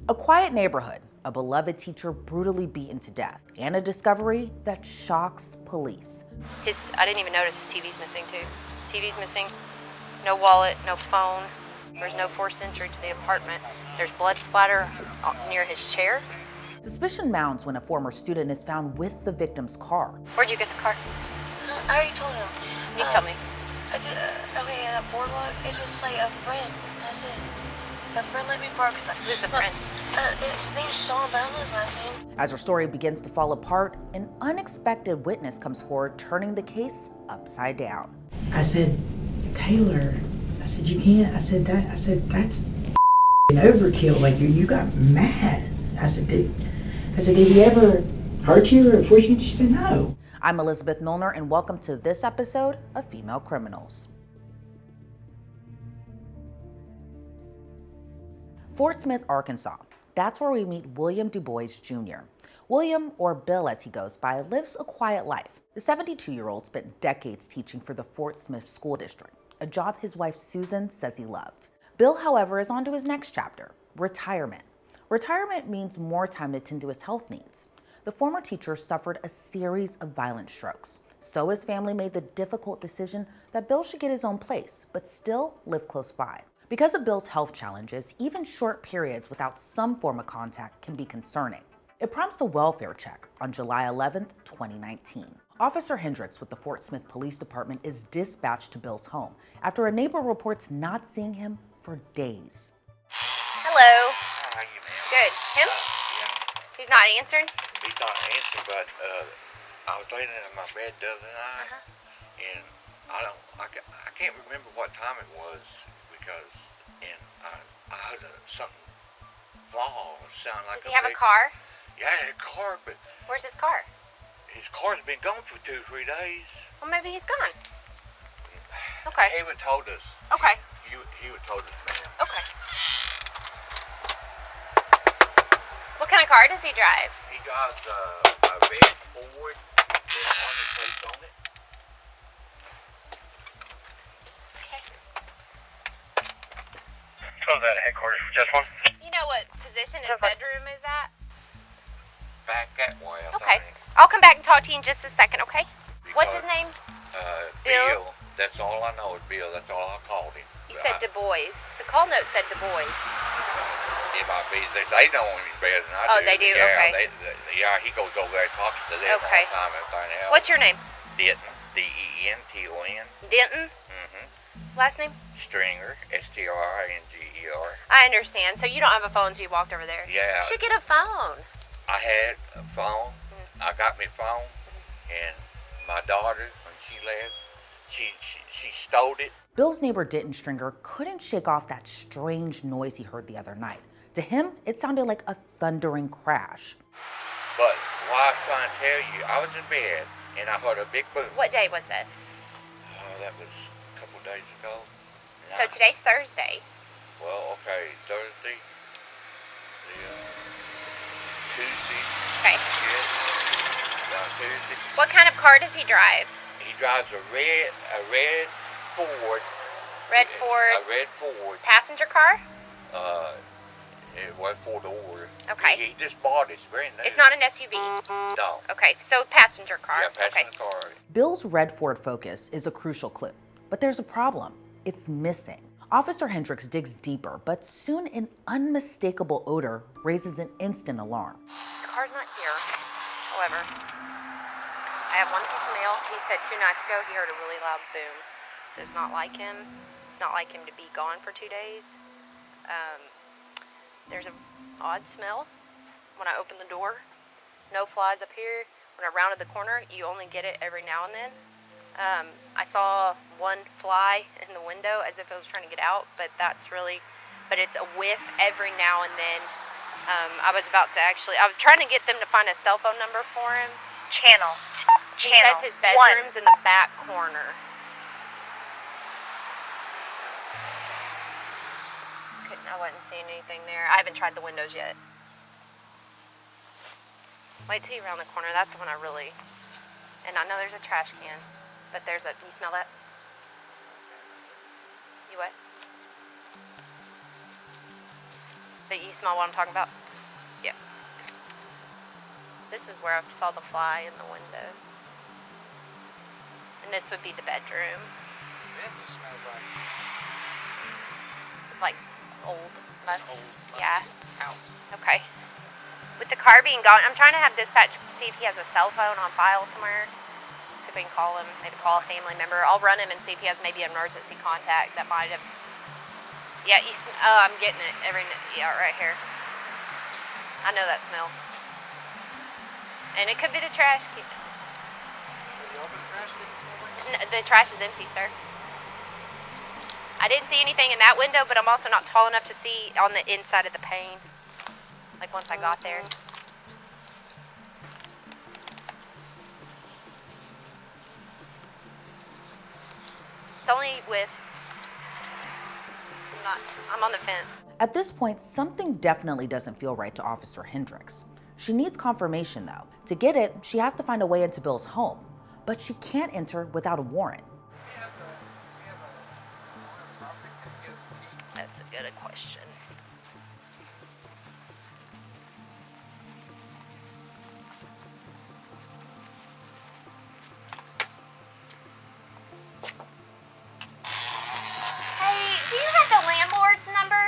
A quiet neighborhood, a beloved teacher brutally beaten to death, and a discovery that shocks police. I didn't even notice his TV's missing too. TV's missing, no wallet, no phone. There's no forced entry to the apartment. There's blood splatter near his chair. Suspicion mounts when a former student is found with the victim's car. Where'd you get the car? I already told him. You tell me. I did, okay, that boardwalk, it's just like a friend. That's it. A friend let me park. Who's the friend? His name's Sean, but I don't know his last name. As her story begins to fall apart, an unexpected witness comes forward, turning the case upside down. I said, Taylor, I said, you can't. I said, that's an overkill. Like, you got mad. I said, did he ever hurt you or force you? She said, no. I'm Elizabeth Millner, and welcome to this episode of Female Criminals. Fort Smith, Arkansas. That's where we meet William DuBois Jr. William, or Bill as he goes by, lives a quiet life. The 72-year-old spent decades teaching for the Fort Smith School District, a job his wife Susan says he loved. Bill, however, is on to his next chapter, retirement. Retirement means more time to tend to his health needs. The former teacher suffered a series of violent strokes, so his family made the difficult decision that Bill should get his own place, but still live close by. Because of Bill's health challenges, even short periods without some form of contact can be concerning. It prompts a welfare check on July 11th, 2019. Officer Hendricks with the Fort Smith Police Department is dispatched to Bill's home after a neighbor reports not seeing him for days. Hello. How are you, ma'am? Good. Him? Yeah. He's not answering? He's not answering, but I was laying in my bed the other night, and I can't remember what time it was because, I heard something fall, sound like. Does he have a car? Yeah, a car, but Where's his car? his car's been gone for 2-3 days. Well, maybe he's gone. Okay. He would told us. Okay. He would told us, ma'am. Okay. What kind of car does he drive? He drives a red Ford with Army plates on it. So is that headquarters for just one? You know what position his bedroom is at? Back that way, I Okay. think. I'll come back and talk to you in just a second, okay? What's his Because, name? Bill. That's all I know is Bill. That's all I called him. You said DuBois. The call note said DuBois. It might be. They know him better than I do. Oh, they do? Yeah, Okay. Yeah, he goes over there and talks to them Okay. all the time and everything else. What's your name? Denton. D-E-N-T-O-N. Denton? Last name? Stringer. S-T-R-I-N-G-E-R. I understand. So you don't have a phone, so you walked over there. Yeah. You should get a phone. I had a phone. I got me a phone. And my daughter, when she left, she stole it. Bill's neighbor Denton Stringer couldn't shake off that strange noise he heard the other night. To him, it sounded like a thundering crash. But what I was trying to tell you, I was in bed and I heard a big boom. What day was this? Oh, that was a couple days ago. So Now- today's Thursday. Well, okay, Thursday, Tuesday, Okay. yes, Tuesday. What kind of car does he drive? He drives a red Ford. Red Ford. A red Ford. Passenger car? It was 4-door. Okay. He just bought it, it's brand new. It's not an SUV. No. Okay, so passenger car. Yeah, passenger Okay. car. Bill's red Ford Focus is a crucial clue, but there's a problem. It's missing. Officer Hendricks digs deeper, but soon an unmistakable odor raises an instant alarm. His car's not here. However, I have one piece of mail. He said 2 nights ago he heard a really loud boom. So it's not like him. It's not like him to be gone for 2 days. There's an odd smell when I open the door. No flies up here. When I rounded the corner, you only get it every now and then. I saw one fly in the window as if it was trying to get out, but it's a whiff every now and then. I was trying to get them to find a cell phone number for him. He says his bedroom's in the back corner. I wasn't seeing anything there. I haven't tried the windows yet. Wait till you round the corner. That's when and I know there's a trash can, but you smell that? You what? But you smell what I'm talking about? Yep. This is where I saw the fly in the window. And this would be the bedroom. That just smells Like old must. musty Yeah. house. Okay. With the car being gone, I'm trying to have dispatch see if he has a cell phone on file somewhere. See if we can call him, maybe call a family member. I'll run him and see if he has maybe an emergency contact that might have. Yeah, oh, I'm getting it yeah, right here. I know that smell. And it could be the trash can. Have you opened the trash can? It smells like that? The trash is empty, sir. I didn't see anything in that window, but I'm also not tall enough to see on the inside of the pane. Like once I got there. It's only whiffs. I'm on the fence. At this point, something definitely doesn't feel right to Officer Hendricks. She needs confirmation though. To get it, she has to find a way into Bill's home, but she can't enter without a warrant. That's a good question. Hey, do you have the landlord's number?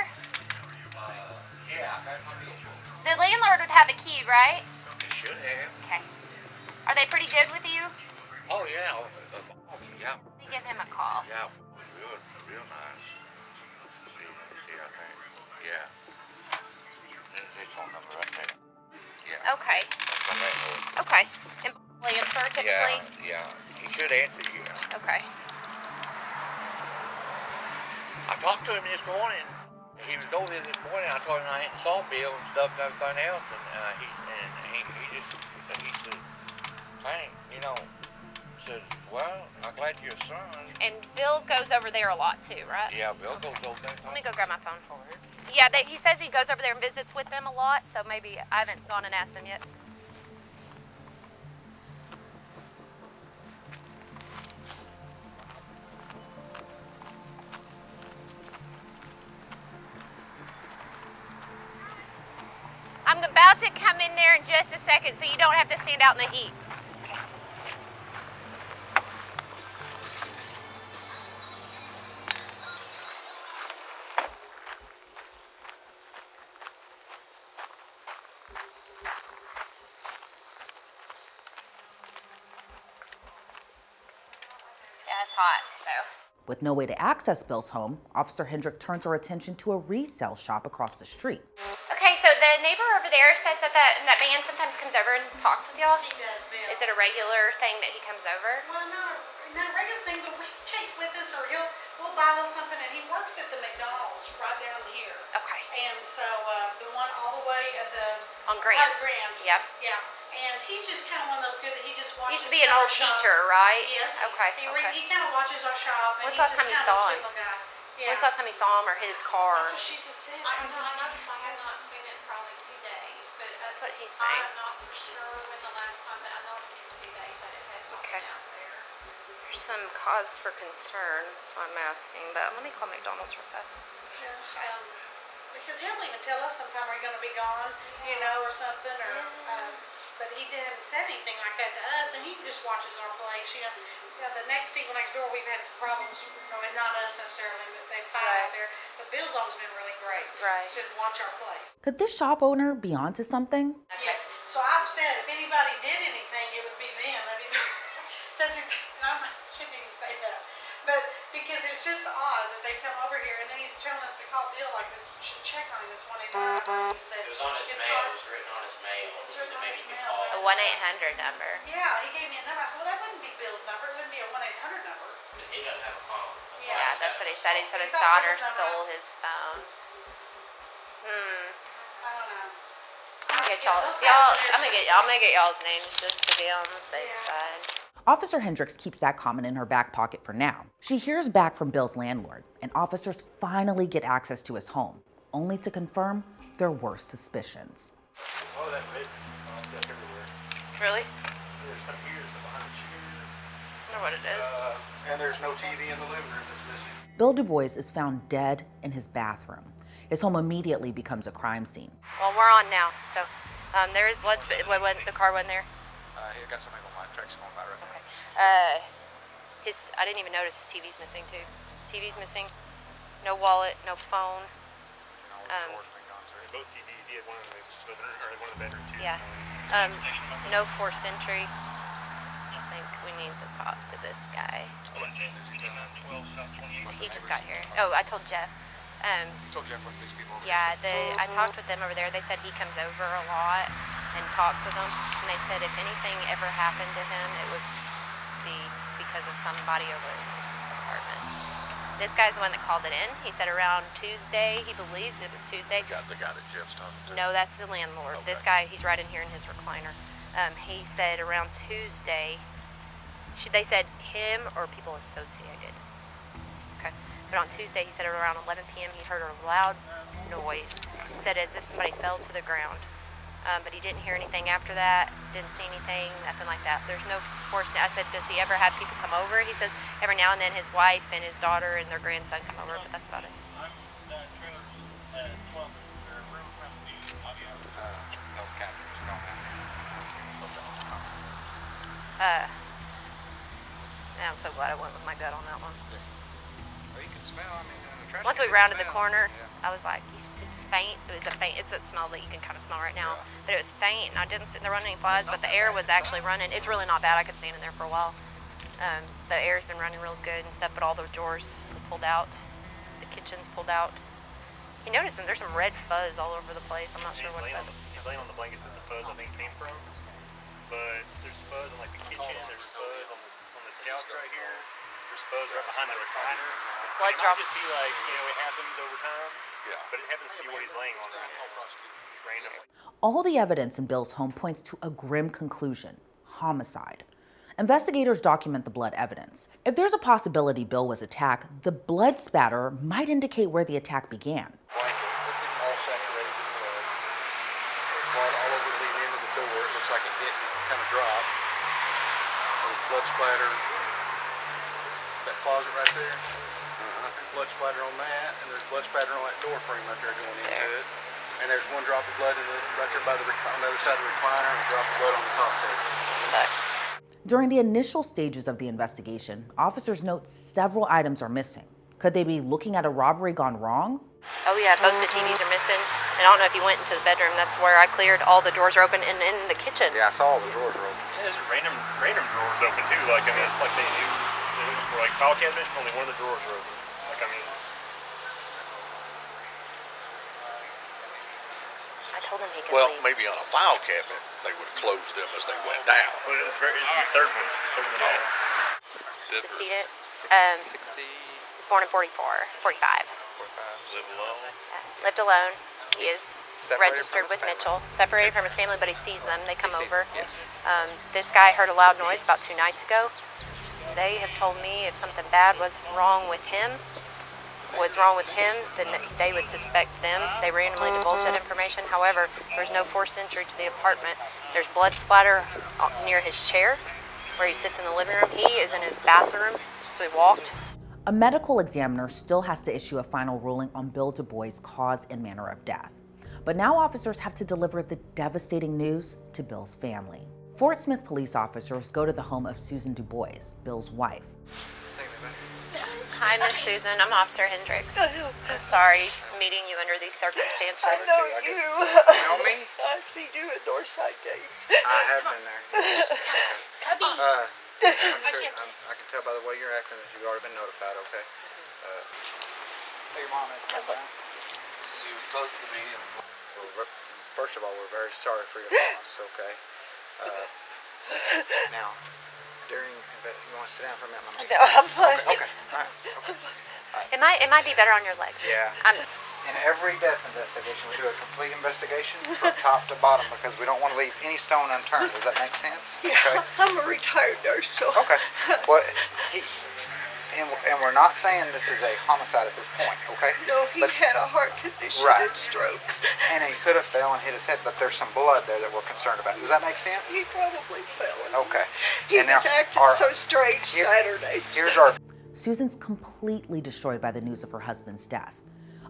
Yeah, that's what it should. The landlord would have a key, right? It should have. Okay. Are they pretty good with you? Oh, yeah. Yeah. Let me give him a call. Yeah. Real nice. See, I think. Yeah. There's his phone number right there. Yeah. Okay. That's my landlord. Okay. And will answer typically? Yeah. He should answer you. Okay. I talked to him this morning. He was over here this morning. I told him I hadn't saw Bill and stuff and everything else, and he said, "Hank, said, well, I'm glad your son." And Bill goes over there a lot too, right? Yeah, Bill goes over there. Let me go grab my phone. Yeah, he says he goes over there and visits with them a lot, so maybe I haven't gone and asked him yet. I'm about to come in there in just a second so you don't have to stand out in the heat. Yeah, it's hot, so. With no way to access Bill's home, Officer Hendrick turns her attention to a resale shop across the street. Okay, so the neighbor over there says that that man sometimes comes over and talks with y'all? He does, Bill. Is it a regular thing that he comes over? Well, not a regular thing, but he takes with us, or we'll buy a little something, and he works at the McDonald's right down here. Okay. And so the one all the way at the On Grant. Grant. Yep. Yeah. And he's just kind of one of those good that he just watches. Used to be an our old shop. teacher, right? Yes. Okay. He kind of watches our shop. And When's he's the last time you just kinda saw a him? sweet little guy. Yeah. When's the last time you saw him or his car? That's what she just said. I have not seen it in probably 2 days, but That's what he's saying. I'm not for sure when the last time, but I know it's been 2 days that it has not Okay. been out there. There's some cause for concern. That's why I'm asking. But let me call McDonald's real fast. Yeah, because he'll even tell us sometime we're going to be gone, or something, or. But he didn't say anything like that to us, and he just watches our place. The next people next door, we've had some problems. Not us necessarily, but they fight Right. out there. But Bill's always been really great. Right. To watch our place. Could this shop owner be onto something? Okay. Yes. So I've said if anybody did anything, it would be them. I mean, that's exactly. I shouldn't even say that. But because it's just odd that they come over here and then he's telling us to call Bill like this, should check on this 1-800. He said It was on his mail. car- It was written on his mail. It's So written on maybe his you mail. call. A 1-800 number. Yeah, he gave me a number. I said, well, that wouldn't be Bill's number. It wouldn't be a 1-800 number. Because he doesn't have a phone. Yeah, that's what he said. He said his He thought daughter his number stole was- his phone. I don't know. I'm gonna get y'all. Those Y'all. side I'm gonna get y'all's names just to be on the safe Yeah. side. Officer Hendricks keeps that comment in her back pocket for now. She hears back from Bill's landlord, and officers finally get access to his home, only to confirm their worst suspicions. Oh, that bed. Oh, stuff everywhere. Really? There's some here, some behind the chair. I wonder what it is. And there's no TV in the living room that's missing. Bill DuBois is found dead in his bathroom. His home immediately becomes a crime scene. Well, we're on now, so there is blood. The car went there. I got something on my tracks going by right now. Okay. I didn't even notice his TV's missing too. TV's missing. No wallet, no phone. Both TVs, he had one of the bedroom too. Yeah. No forced entry. I think we need to talk to this guy. He just got here. Oh, I told Jeff. You told Jeff what these people over Yeah, I talked with them over there. They said he comes over a lot and talks with them. And they said if anything ever happened to him, it would be because of somebody over in his apartment. This guy's the one that called it in. He said around Tuesday, he believes it was Tuesday. The guy that Jeff's talking to. No, that's the landlord. Okay. This guy, he's right in here in his recliner. He said around Tuesday, they said him or people associated. Okay. But on Tuesday, he said around 11 p.m. he heard a loud noise. He said as if somebody fell to the ground. But he didn't hear anything after that, didn't see anything, nothing like that. There's no force. I said, does he ever have people come over? He says every now and then his wife and his daughter and their grandson come over, but that's about it. Those captures don't I'm so glad I went with my gut on that one. Well, you can smell. I mean, the trash Once we can rounded the smell. corner, Yeah. I was like, it's faint. It's a smell that you can kind of smell right now. Yeah. But it was faint, and I didn't sit there running any flies, but the air was actually running. It's really not bad. I could stand in there for a while. The air's been running real good and stuff, but all the drawers were pulled out. The kitchen's pulled out. You notice there's some red fuzz all over the place. I'm not sure what that is. He's laying on the blankets that the fuzz I think came from. But there's fuzz in like the kitchen. There's fuzz on this couch right here. There's fuzz right behind the recliner. Blood It drop. might just be like, it happens over time. Yeah. But it happens to be what he's laying on right now. Just randomly. All the evidence in Bill's home points to a grim conclusion: homicide. Investigators document the blood evidence. If there's a possibility Bill was attacked, the blood spatter might indicate where the attack began. Blanket, all saturated with blood. There's blood all over the end of the door. It looks like it hit and kind of dropped. There's blood splatter. That closet right there. There's blood splatter on that, and there's blood splatter on that door frame right there going into it. And there's one drop of blood right there by on the other side of the recliner, and a drop of blood on the top table. During the initial stages of the investigation, officers note several items are missing. Could they be looking at a robbery gone wrong? Oh yeah, both the TVs are missing. And I don't know if you went into the bedroom. That's where I cleared. All the doors are open, and in the kitchen. Yeah, I saw all the doors were open. Yeah, there's random drawers open too. Like, I mean, it's like they knew for like file cabinet, only one of the drawers are open. Like, I mean, I told him he could Well, leave. maybe on a file cabinet, they would have closed them as they went down. but it's the third one. Decedent. 60, Was born in 45. 45. Live alone. Lived alone. He is Separated registered from his with family. Mitchell. Separated from his family, but he sees them. They come sees over. them, yes. This guy heard a loud noise about 2 nights ago. They have told me if something bad was wrong with him, then they would suspect them. They randomly divulged that information. However, there's no forced entry to the apartment. There's blood splatter near his chair where he sits in the living room. He is in his bathroom, so he walked. A medical examiner still has to issue a final ruling on Bill DuBois' cause and manner of death. But now officers have to deliver the devastating news to Bill's family. Fort Smith police officers go to the home of Susan DuBois, Bill's wife. Hi, Miss Susan. I'm Officer Hendricks. I'm sorry meeting you under these circumstances. I know you. You know me? I've seen you at Northside Games. I have been there. Cubby. I can tell by the way you're acting that you've already been notified, okay? Hey, your mom had come down. She was supposed to be. Well, first of all, we're very sorry for your loss, okay? Now, you want to sit down for a minute? Let me- No, I'm fine. Okay, all right. It might be better on your legs. Yeah. In every death investigation, we do a complete investigation from top to bottom because we don't want to leave any stone unturned. Does that make sense? Yeah, Okay. I'm a retired nurse, so. Okay. Well, and we're not saying this is a homicide at this point, okay? No, he But- had a heart condition Right. and strokes. And he could have fell and hit his head, but there's some blood there that we're concerned about. Does that make sense? He probably fell. Okay. He And was now, acting so strange here- Saturday. Here's our Susan's completely destroyed by the news of her husband's death.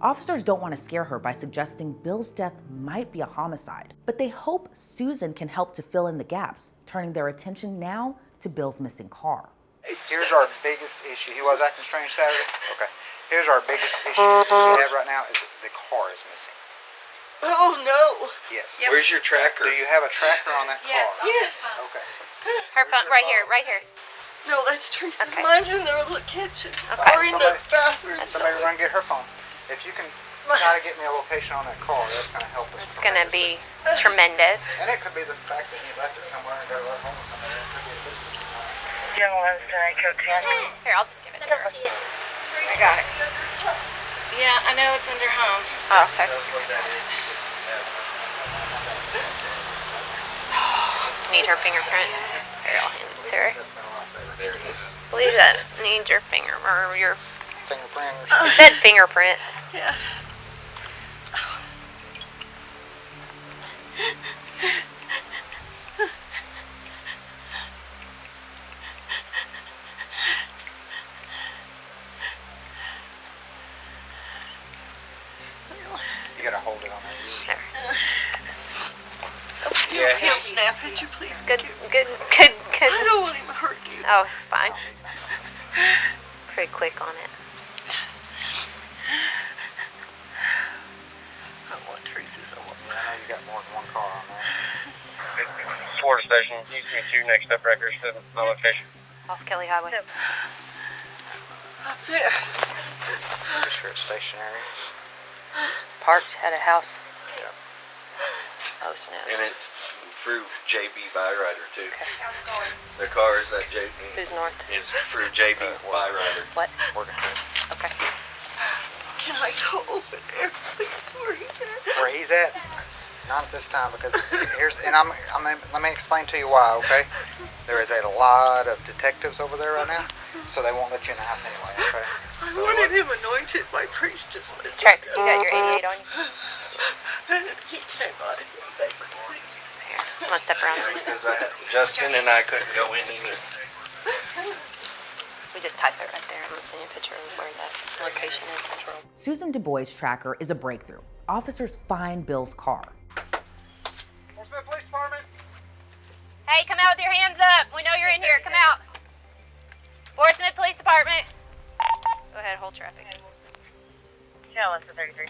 Officers don't want to scare her by suggesting Bill's death might be a homicide, but they hope Susan can help to fill in the gaps, turning their attention now to Bill's missing car. Here's our biggest issue. He was acting strange Saturday? Okay. Here's our biggest issue we have right now is the car is missing. Oh no. Yes. Yep. Where's your tracker? Do you have a tracker on that Yes. car? Yeah. Okay. Her phone, right here, right here. No, that's Teresa's. Okay. Mine's in the kitchen. Okay. Or in the bathroom. Somebody run get her phone. If you can try to get me a location on that car, that's going to help us. It's gonna be tremendous. And it could be the fact that he left it somewhere and got it right home with somebody. It could be a business. Here, I'll just give it to her. I got it. Yeah, I know it's under home. Oh, okay. Need her fingerprint? Here, I'll hand it to her. Believe that. Need your finger or your. Fingerprint or It something. said fingerprint. Yeah. You got to hold it on there. There. He'll snap at you, please. Good. I don't want him to hurt you. Oh, it's fine. Pretty quick on it. I want Teresa's. I want I know you got more than one car on there. Florida Station, you can get 2 next up records to my location. Off Kelly Highway. up there. Make sure it's stationary. It's parked at a house. Oh, snap. And it's through JB Byrider too. Okay. The car is at JB. Who's north? Is through JB Byrider. What? Working through. Okay. Can I go over there, please, where he's at? Where he's at? Not at this time because here's and let me explain to you why. Okay, there is a lot of detectives over there right now, so they won't let you in the house anyway. Okay. I wanted him anointed. My priest just let him Trex, you go. got your 88 on you? And he came out here. Here. I'm gonna step around. Because Justin and I couldn't go in either. We just type it right there. I'm gonna send you a picture of where that location is. Susan DuBois' tracker is a breakthrough. Officers find Bill's car. Portsmouth Police Department. Hey, come out with your hands up. We know you're in here. Come out. Portsmouth Police Department. Go ahead, hold traffic. Channel less than 33.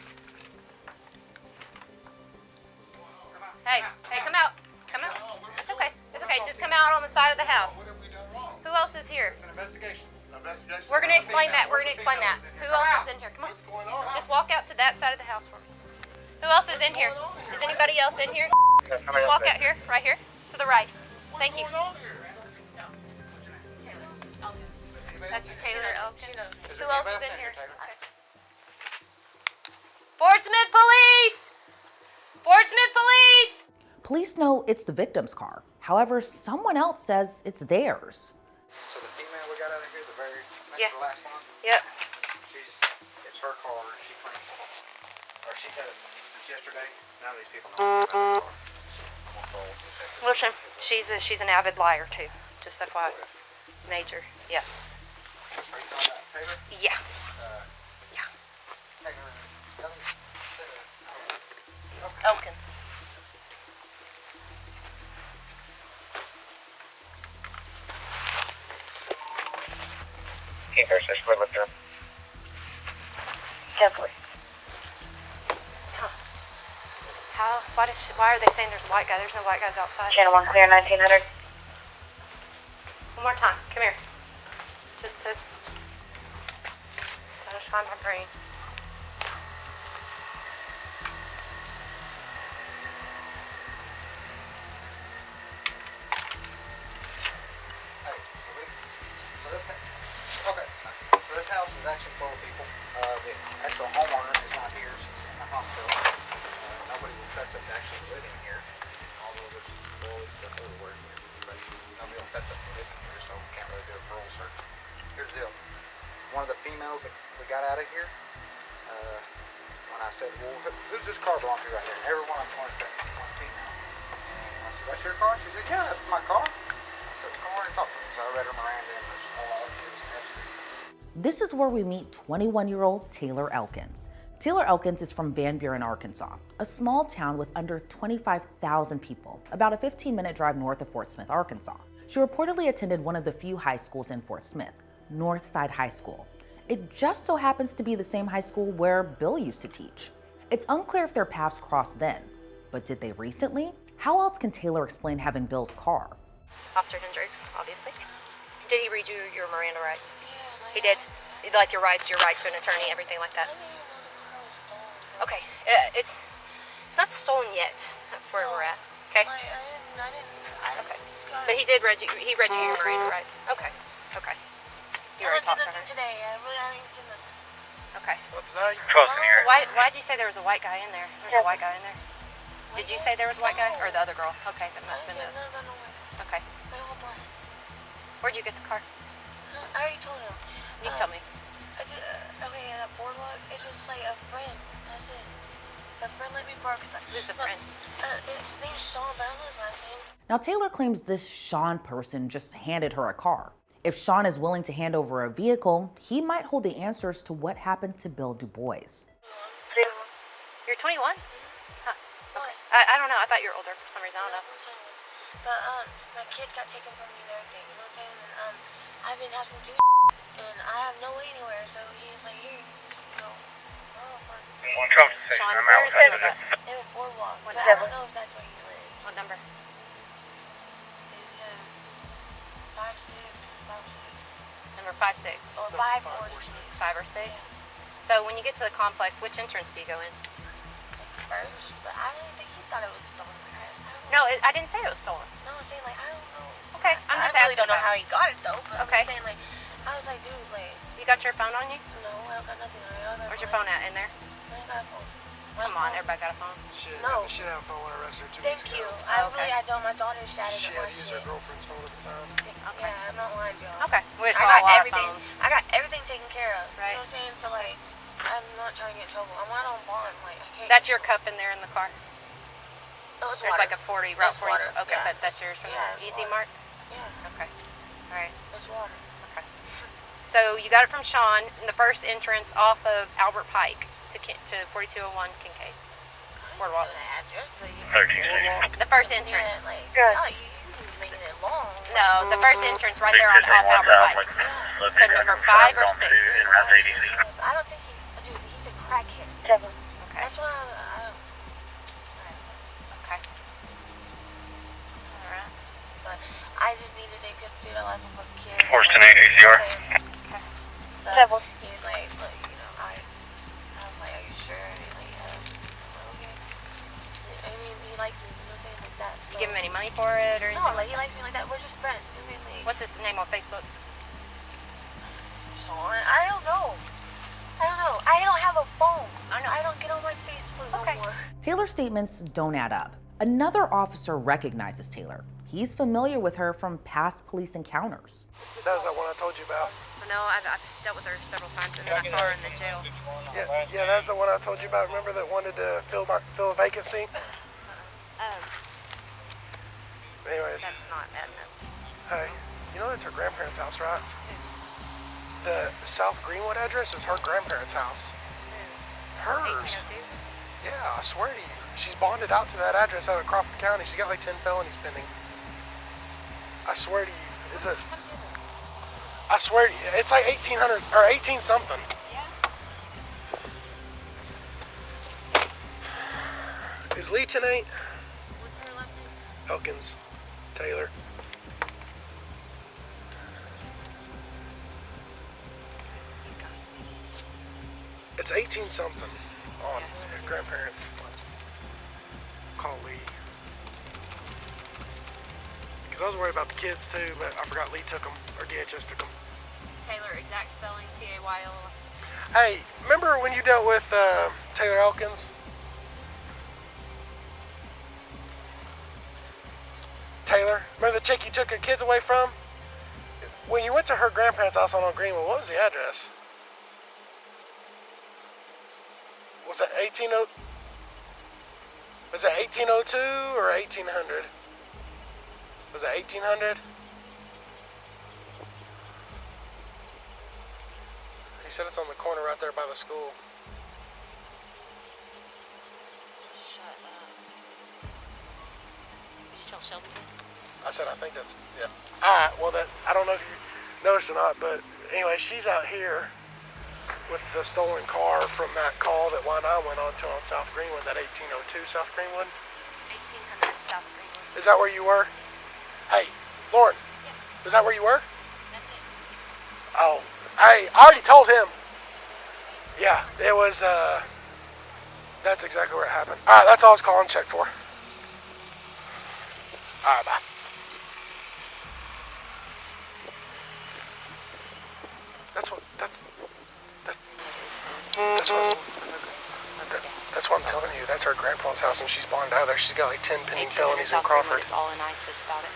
Hey, come out. Come out. It's okay. It's okay. Just come out on the side of the house. What have we done wrong? Who else is here? It's an investigation. Investigation. We're gonna explain that. We're gonna explain that. Who else is in here? Come on. What's going on? Just walk out to that side of the house for me. Who else is in here? Is anybody else in here? Just walk out here, right here, to the right. Thank you. What's going on here? That's Taylor Elkins. Who else is in here? Taylor? Okay. Portsmouth Police! Portsmouth Police! Police know it's the victim's car. However, someone else says it's theirs. So the female we got out of here, the very Yeah. the last one, Yep. it's her car and she claims or she's had it since yesterday. None of these people know about the car. Listen, she's an avid liar too. Just FYI. Major. Yeah. Are you talking about Taylor? Yeah. Yeah. Taylor Elkins. Keep her, so she's looking up. Carefully. Why are they saying there's a white guy? There's no white guys outside. Channel 1 clear 1900. One more time. Come here. Just to satisfy my brain. Hey, so this house is actually full of people. The actual homeowner is not here. She's in the hospital. Nobody will fess up to actually living here, although there's bullies stuff everywhere here. But nobody will fess up to living here, so we can't really do a parole search. Here's the deal. One of the females that we got out of here, when I said, well, who's this car belong to right here? And every one of them pointed to one female. And I said, that's your car? She said, yeah, that's my car. I said, come over and talk to me. So I read her Miranda and there's all I was an extra. This is where we meet 21-year-old Taylor Elkins. Taylor Elkins is from Van Buren, Arkansas, a small town with under 25,000 people, about a 15-minute drive north of Fort Smith, Arkansas. She reportedly attended one of the few high schools in Fort Smith, Northside High School. It just so happens to be the same high school where Bill used to teach. It's unclear if their paths crossed then, but did they recently? How else can Taylor explain having Bill's car? Officer Hendricks, obviously. Did he read you your Miranda rights? Yeah, He did? Like your rights to an attorney, everything like that? I didn't even know the car was stolen. Okay, it's not stolen yet. That's where we're at. Okay? I Okay. just got... But he read you your Miranda rights. Okay. Okay. You I already did talked to nothing her. today. I didn't do nothing. Okay. What today? So why'd you say there was a white guy in there? There's a white guy in there. Did you say there was a white guy? Or the other girl? Okay, that I must have didn't been say nothing about no way. Okay. They're all black. Where'd you get the car? I already told him. You tell me. I did, okay, that boardwalk, it's just like a friend. That's it. A friend let me borrow. Who's the friend? His name's Sean, but I don't know his last name. Now, Taylor claims this Sean person just handed her a car. If Sean is willing to hand over a vehicle, he might hold the answers to what happened to Bill DuBois. You're 21? Huh. What? I don't know. I thought you were older for some reason. I don't know. But, my kids got taken from me and everything, you know what I'm saying? And, I've been having to do and I have no way anywhere, so he's like, here, you know, Sean, where is he live at? they have a boardwalk, What but I number? don't know if that's where he lives. What number? Is it 5-6? Number 5-6. Or 5 or 6. 5 or 6? So when you get to the complex, which entrance do you go in? First, but I don't think he thought it was stolen. No, I didn't say it was stolen. No, I'm saying, like, I don't know. Okay, I'm just I really asking don't know about how he got it, though, but Okay. I'm saying, like, I was like, dude, like, You got your phone on you? no, I don't got nothing on it. I don't got Where's your phone. phone at? In there? I don't got a phone. Come on, everybody got a phone. No. She had a phone when I arrested her 2 Thank weeks you. ago. I okay. really, I don't. My daughter shattered She my had to use shit. her girlfriend's phone at the time. Yeah, I'm not lying to y'all. Okay, we just I saw a got lot everything. of phones. I got everything taken care of. Right. You know what I'm saying? So, like, I'm not trying to get in trouble. I'm not on bond. Like, I can't. That's your cup in there in the car? No, it's There's water. like a 40, route It's 40. water, Okay, yeah. but that's yours from Yeah, the it's Easy water. Mart? Yeah, Okay. All right. it's water. Okay. So you got it from Sean in the first entrance off of Albert Pike to 4201 Kincaid. Boardwalk. The address, but you. The first Yeah, entrance. like, oh, you making it long. No, the first entrance right there on off Albert Pike. So number 5 or 6? I don't think dude, he's a crackhead. Okay. That's why I don't. Okay. All right. But I just needed it because, dude, I lost my fucking kid. Horse to ACR. Okay. So he's like, look, you know, I was like, are you sure? And he's like, yeah. Okay. I mean, he likes me, you know what I'm saying, like that. So. You give him any money for it or anything? No, like, he likes me like that. We're just friends. You know what I mean? What's his name on Facebook? Sean? I don't know. I don't have a phone. I know. I don't get on my Facebook Okay. no more. Taylor's statements don't add up. Another officer recognizes Taylor. He's familiar with her from past police encounters. That was that one I told you about. No, I've dealt with her several times, and then I saw her in the jail. Yeah, that's the one I told you about. Remember that wanted to fill a vacancy? Anyways, That's not Edna. hey, you know that's her grandparents' house, right? The South Greenwood address is her grandparents' house. Hers. 1802? Yeah, I swear to you. She's bonded out to that address out of Crawford County. She's got like 10 felonies pending. I swear to you. Is it? I swear to you. It's like 1800 or 18 something. Yeah. Is Lee 10-8? What's her last name? Elkins. Taylor. It's 18 something on her grandparents. Call Lee. Because I was worried about the kids too, but I forgot Lee took them, or DHS took them. Taylor, exact spelling, T-A-Y-L-O. Hey, remember when you dealt with Taylor Elkins? Taylor, remember the chick you took your kids away from? When you went to her grandparents' house on Greenwood, what was the address? Was it 1802 or 1800? Was it 1800? He said it's on the corner right there by the school. tell Shelby? I said, I think that's, yeah. Alright, well that, I don't know if you noticed or not, but anyway, she's out here with the stolen car from that call that one I went on to on South Greenwood, that 1802 South Greenwood. 1800 South Greenwood. Is that where you were? Hey, Lauren, is that where you were? That's it. Oh, hey, I already told him. Yeah, it was, that's exactly where it happened. Alright, that's all I was calling to check for. Alright, bye. That's what I'm telling you. That's her grandpa's house, and she's bonded out there. She's got like 10 pending felonies in Crawford. It's all in ISIS about it.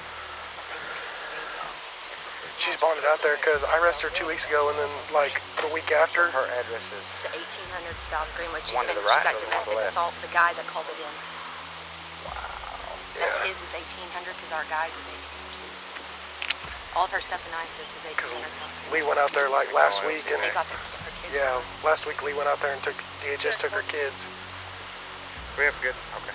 She's bonded out there because I arrested her 2 weeks ago, and then like the week after. Her address is It's 1800 South Greenwood. She One to the right got or the one to the domestic left? assault. The guy that called it in. That's Yeah. his is 1800 because our guy's is 1802. All of her stuff in ISIS is 1800 South Greenwood. Lee went out there like last week, and They got her kids. yeah, last week Lee went out there and took DHS took her kids. we have good. Okay.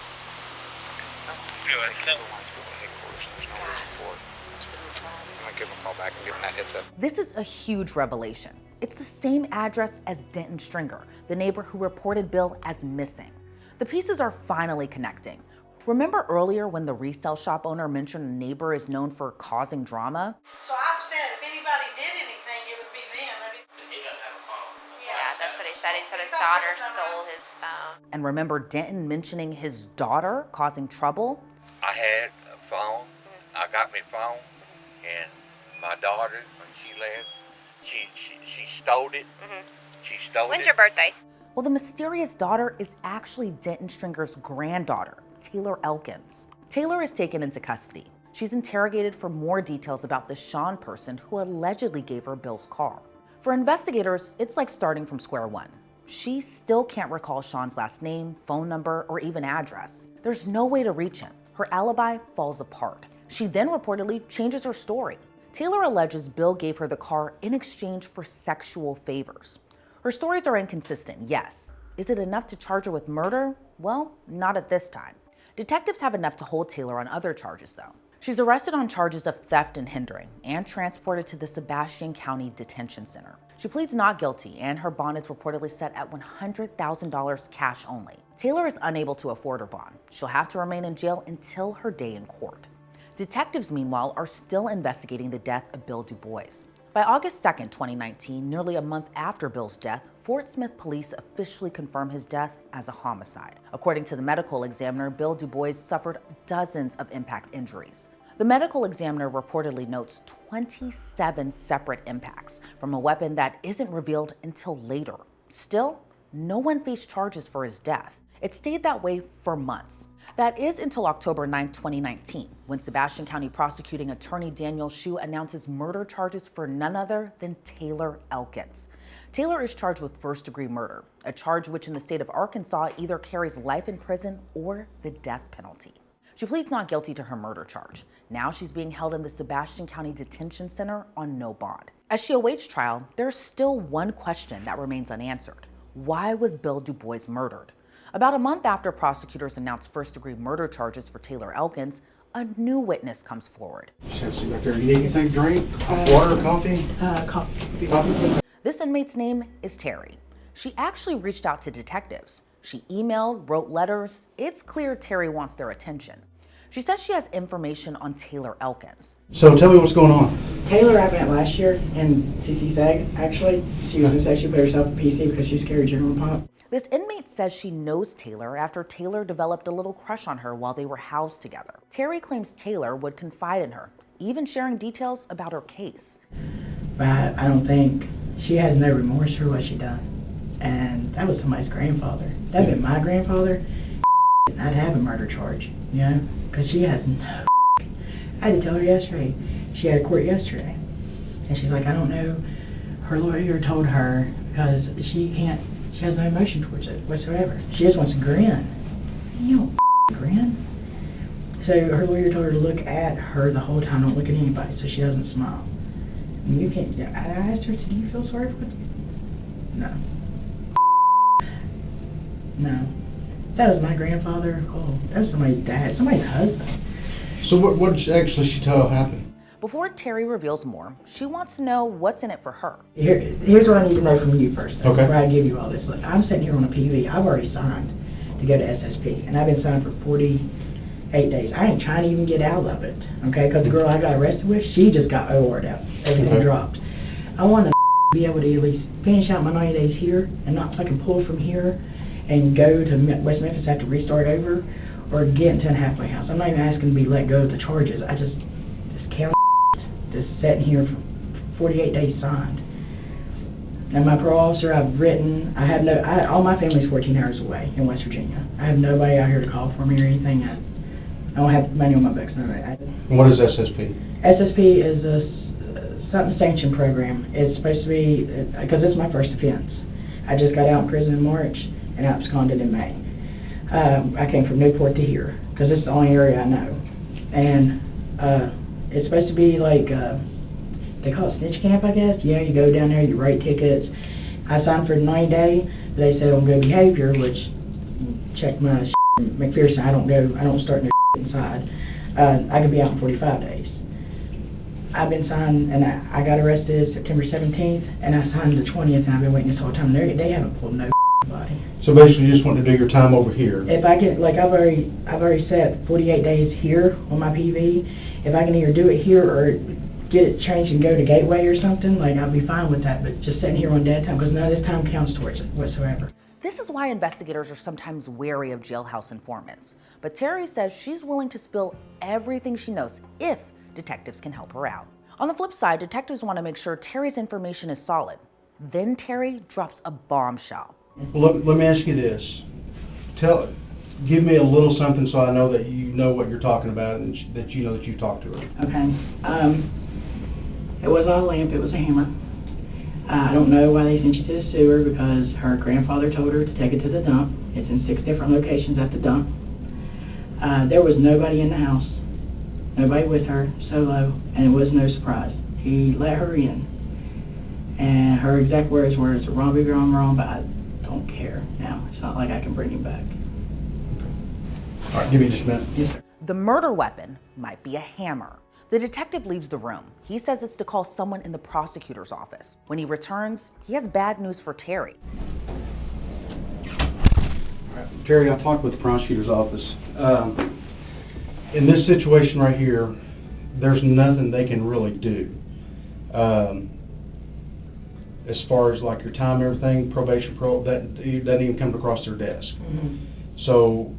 I'm gonna give him a call back and give him that heads up. This is a huge revelation. It's the same address as Denton Stringer, the neighbor who reported Bill as missing. The pieces are finally connecting. Remember earlier when the resale shop owner mentioned a neighbor is known for causing drama? So I've said if anybody did anything, it would be them. Because he doesn't have a phone. Yeah, that's what he said. He said his He thought daughter his son stole was- his phone. And remember Denton mentioning his daughter causing trouble? I had a phone. I got my phone, and my daughter, when she left, she stole it. She stole When's it. your birthday? Well, the mysterious daughter is actually Denton Stringer's granddaughter, Taylor Elkins. Taylor is taken into custody. She's interrogated for more details about the Sean person who allegedly gave her Bill's car. For investigators, it's like starting from square one. She still can't recall Sean's last name, phone number, or even address. There's no way to reach him. Her alibi falls apart. She then reportedly changes her story. Taylor alleges Bill gave her the car in exchange for sexual favors. Her stories are inconsistent, yes. Is it enough to charge her with murder? Well, not at this time. Detectives have enough to hold Taylor on other charges, though. She's arrested on charges of theft and hindering and transported to the Sebastian County Detention Center. She pleads not guilty, and her bond is reportedly set at $100,000 cash only. Taylor is unable to afford her bond. She'll have to remain in jail until her day in court. Detectives, meanwhile, are still investigating the death of Bill DuBois. By August 2nd, 2019, nearly a month after Bill's death, Fort Smith police officially confirm his death as a homicide. According to the medical examiner, Bill DuBois suffered dozens of impact injuries. The medical examiner reportedly notes 27 separate impacts from a weapon that isn't revealed until later. Still, no one faced charges for his death. It stayed that way for months. That is until October 9, 2019, when Sebastian County prosecuting attorney Daniel Shue announces murder charges for none other than Taylor Elkins. Taylor is charged with first-degree murder, a charge which in the state of Arkansas either carries life in prison or the death penalty. She pleads not guilty to her murder charge. Now she's being held in the Sebastian County Detention Center on no bond. As she awaits trial, there's still one question that remains unanswered. Why was Bill DuBois murdered? About a month after prosecutors announced first-degree murder charges for Taylor Elkins, a new witness comes forward. You back there. You need anything to drink? Water, coffee? Coffee. This inmate's name is Terry. She actually reached out to detectives. She emailed, wrote letters. It's clear Terry wants their attention. She says she has information on Taylor Elkins. So tell me what's going on. Taylor, I met last year in CC-SAG, actually. She was said she put herself in PC because she's carried general pop. This inmate says she knows Taylor after Taylor developed a little crush on her while they were housed together. Terry claims Taylor would confide in her, even sharing details about her case. But I don't think she has no remorse for what she done. And that was somebody's grandfather. That'd been my grandfather. I'd have a murder charge, you know, because she has no. I had to tell her yesterday. She had a court yesterday, and she's like, I don't know. Her lawyer told her because she has no emotion towards it whatsoever. She just wants to grin. You don't grin. So her lawyer told her to look at her the whole time, don't look at anybody, so she doesn't smile. And you can't. I asked her, do you feel sorry for it? No. No. That was my grandfather. Oh, that was somebody's dad, somebody's husband. So what did actually she tell happened? Before Terry reveals more, she wants to know what's in it for her. Here's what I need to know from you first, Okay. before I give you all this. Look, I'm sitting here on a PV. I've already signed to go to SSP, and I've been signed for 48 days. I ain't trying to even get out of it, okay? Because the girl I got arrested with, she just got OR'd out. Everything Okay. dropped. I want to be able to at least finish out my 90 days here and not fucking pull from here and go to West Memphis, have to restart over, or get into a halfway house. I'm not even asking to be let go of the charges. I just county just sitting here for 48 days signed. And my parole officer, I've written, all my family's 14 hours away in West Virginia. I have nobody out here to call for me or anything. I don't have money on my books. No, And what is SSP? SSP is a something sanction program. It's supposed to be, because it's my first offense. I just got out of prison in March and absconded in May. I came from Newport to here because it's the only area I know. And it's supposed to be like, they call it snitch camp, I guess. You know, you go down there, you write tickets. I signed for 90 days. They said on good behavior, which check my McPherson. I don't start no inside. I could be out in 45 days. I've been signed, and I got arrested September 17th, and I signed the 20th, and I've been waiting this whole time. They haven't pulled no body. So basically, you just want to do your time over here. If I can, like I've already set 48 days here on my PV. If I can either do it here or get it changed and go to Gateway or something, like I'll be fine with that. But just sitting here on dead time, because none of this time counts towards it whatsoever. This is why investigators are sometimes wary of jailhouse informants. But Terry says she's willing to spill everything she knows if detectives can help her out. On the flip side, detectives want to make sure Terry's information is solid. Then Terry drops a bombshell. Well, let me ask you this. Give me a little something so I know that you know what you're talking about and that you know that you talked to her. Okay. It was not a lamp, it was a hammer. I don't know why they sent you to the sewer, because her grandfather told her to take it to the dump. It's in 6 different locations at the dump. There was nobody in the house. Nobody with her, solo, and it was no surprise. He let her in. And her exact words were, "It's a wrong, be wrong, wrong, but I don't care now. It's not like I can bring him back." All right, give me just a minute. Yes, sir. The murder weapon might be a hammer. The detective leaves the room. He says it's to call someone in the prosecutor's office. When he returns, he has bad news for Terry. Terry, I talked with the prosecutor's office. In this situation right here, there's nothing they can really do. As far as like your time, everything, probation, that doesn't even come across their desk. Mm-hmm. So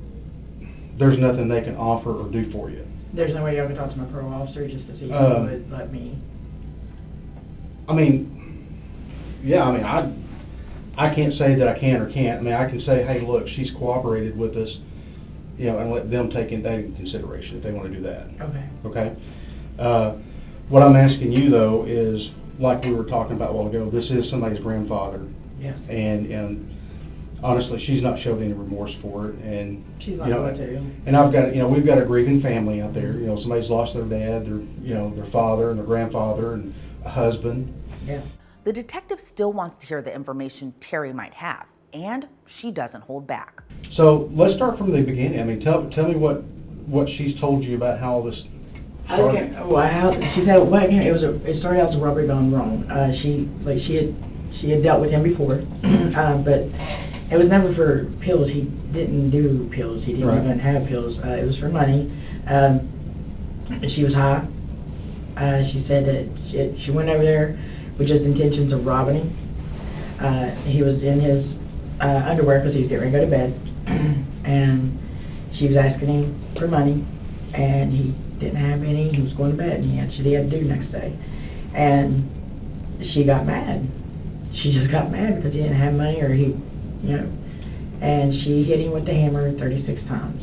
there's nothing they can offer or do for you. There's no way y'all can talk to my parole officer just to see if he would let me. I mean, yeah, I mean, I can't say that I can or can't. I mean, I can say, hey, look, she's cooperated with us, you know, and let them take that into consideration if they want to do that. Okay. Okay? What I'm asking you, though, is, like we were talking about a while ago, this is somebody's grandfather. Yes. And honestly, she's not showed any remorse for it. And, She's not you know, going to. and I've got, you know, we've got a grieving family out there. You know, somebody's lost their dad, their father and their grandfather and a husband. Yeah. The detective still wants to hear the information Terry might have, and she doesn't hold back. So let's start from the beginning. I mean, tell me what she's told you about how all this started. She said, well, again, it started out as a robbery gone wrong. She had dealt with him before, but it was never for pills. He didn't do pills. He didn't even have pills. It was for money. She was high. She said that she went over there with just intentions of robbing him. He was in his underwear because he was getting ready to go to bed, and she was asking him for money, and he didn't have any. He was going to bed, and he had to do the next day. And she got mad. She just got mad because he didn't have money, or and she hit him with the hammer 36 times.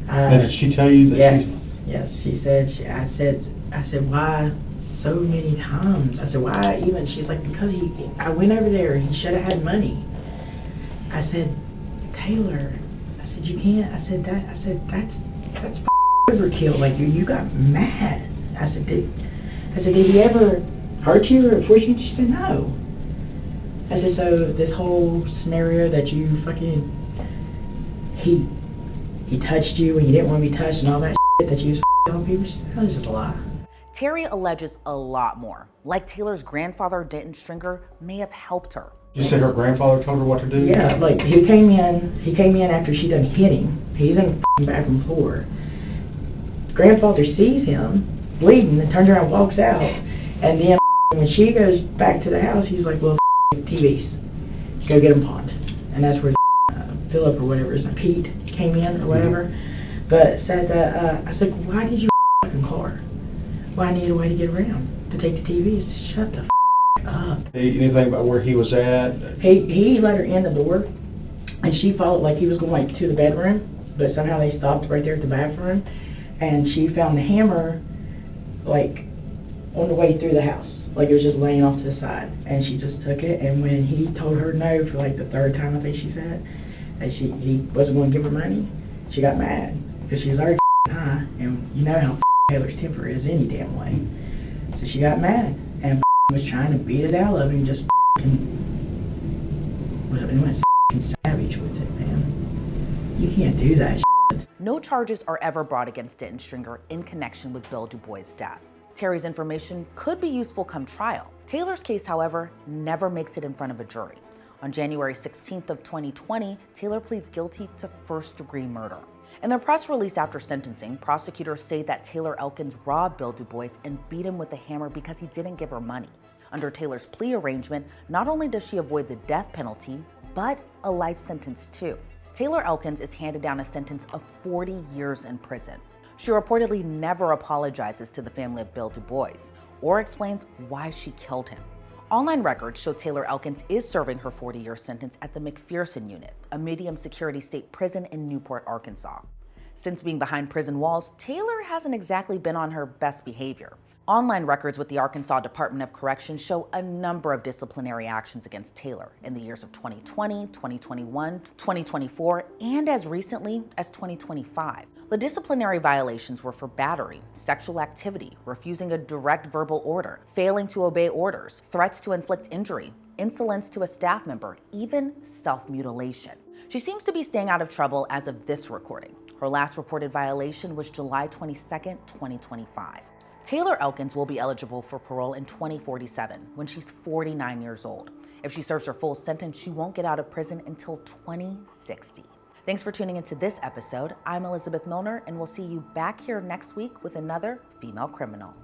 And did she tell you that? Yes, she said. I said, why so many times? I said, why even? She's like, because I went over there. He should have had money. I said, Taylor. I said, you can't. I said that's overkill. Like you got mad. I said, did he ever hurt you or force you? She said, no. I said, so this whole scenario that you fucking he touched you and you didn't want to be touched and all that. that she was telling people, that was just a lie. Terry alleges a lot more. Like Taylor's grandfather, Denton Stringer, may have helped her. You said her grandfather told her what to do? Yeah, like he came in after she done hit him. He's in the bathroom floor. Grandfather sees him bleeding and turns around and walks out. And then when she goes back to the house, he's like, well, TVs. Go get them pawned. And that's where Philip or whatever his name, Pete, came in or whatever. But said that, I said, why did you fucking car? Well, I need a way to get around to take the TVs. Shut the up. Anything about where he was at? He let her in the door, and she followed, like he was going like to the bedroom, but somehow they stopped right there at the bathroom, and she found the hammer like on the way through the house, like it was just laying off to the side, and she just took it. And when he told her no for like the third time, I think she said, that he wasn't going to give her money, she got mad because she was already high, and you know how Taylor's temper is any damn way. So she got mad and was trying to beat it out of him, just went savage with it, man. You can't do that shit. No charges are ever brought against Denton Stringer in connection with Bill DuBois' death. Terry's information could be useful come trial. Taylor's case, however, never makes it in front of a jury. On January 16th of 2020, Taylor pleads guilty to first-degree murder. In their press release after sentencing, prosecutors say that Taylor Elkins robbed Bill DuBois and beat him with a hammer because he didn't give her money. Under Taylor's plea arrangement, not only does she avoid the death penalty, but a life sentence too. Taylor Elkins is handed down a sentence of 40 years in prison. She reportedly never apologizes to the family of Bill DuBois or explains why she killed him. Online records show Taylor Elkins is serving her 40-year sentence at the McPherson Unit, a medium security state prison in Newport, Arkansas. Since being behind prison walls, Taylor hasn't exactly been on her best behavior. Online records with the Arkansas Department of Corrections show a number of disciplinary actions against Taylor in the years of 2020, 2021, 2024, and as recently as 2025. The disciplinary violations were for battery, sexual activity, refusing a direct verbal order, failing to obey orders, threats to inflict injury, insolence to a staff member, even self-mutilation. She seems to be staying out of trouble as of this recording. Her last reported violation was July 22nd, 2025. Taylor Elkins will be eligible for parole in 2047 when she's 49 years old. If she serves her full sentence, she won't get out of prison until 2060. Thanks for tuning into this episode. I'm Elizabeth Millner, and we'll see you back here next week with another female criminal.